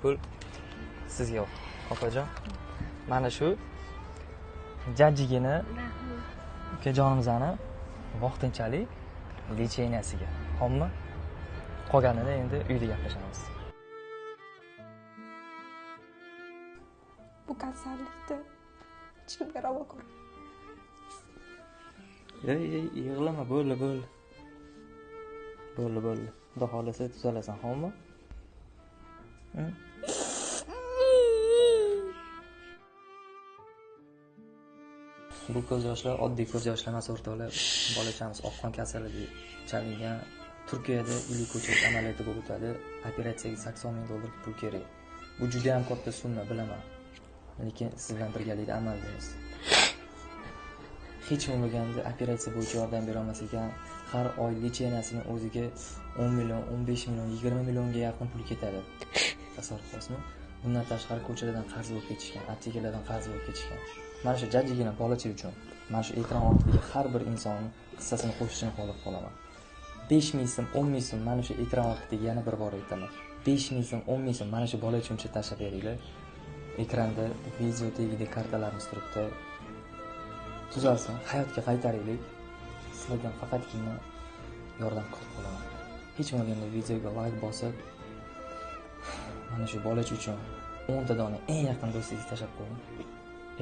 pul sizga opajon. Mana shu jajjigina ukajonimizni vaqtinchalik lecheniyasiga. Xo'pmi? Qolganini endi uyda gaplashamiz. Bu kasallikni hech kimga ravo ko'rmayman. Yig'lama, bo'ldi. Xudo xolasa tuzalasan, xo'pmi? Bu ko'z yoshlar oddiy ko'z yoshlar emas, o'rtoqlar. Bolachamiz oqqon kasaliga chalingan. Turkiyada ilk ko'chirish amaliyoti bo'lib o'tadi. Operatsiyaga $80,000 pul kerak. Bu juda ham katta summa, bilaman. Lekin siz bilan birgalikda amal qilamiz. Hech bo'lmaganda operatsiya bo'yicha yordam bera olmas ekan, har oy lecheniyasini o'ziga 10 million, 15 million, 20 millionga yaqin pul ketadi. Tasavvur qilasizmi? Bundan tashqari ko'chalardan qarz bo'lib ketishgan, aptekalardan qarz bo'lib ketishgan. Mana shu jajjigina bolacha uchun mana shu ekran ortidagi har bir insonning hissasini qo'shishni xohlab qolaman. 5,000 so'm, 10,000 so'm mana shu ekran ortidagi yana bir bor aytaman. 5,000 so'm, 10,000 so'm mana shu bola uchun tashlab beringlar. Ekranda video tegida kartalarimiz turibdi. Tuzalsin, hayotga qaytaraylik. Sizlardan faqatgina yordam kutib qolaman. Hech bo'lmaganda videoga like bosib, mana shu bolacha uchun 10 ta dona eng yaqin do'stingizni tashlab qo'ying.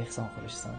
Ehson qilishsin.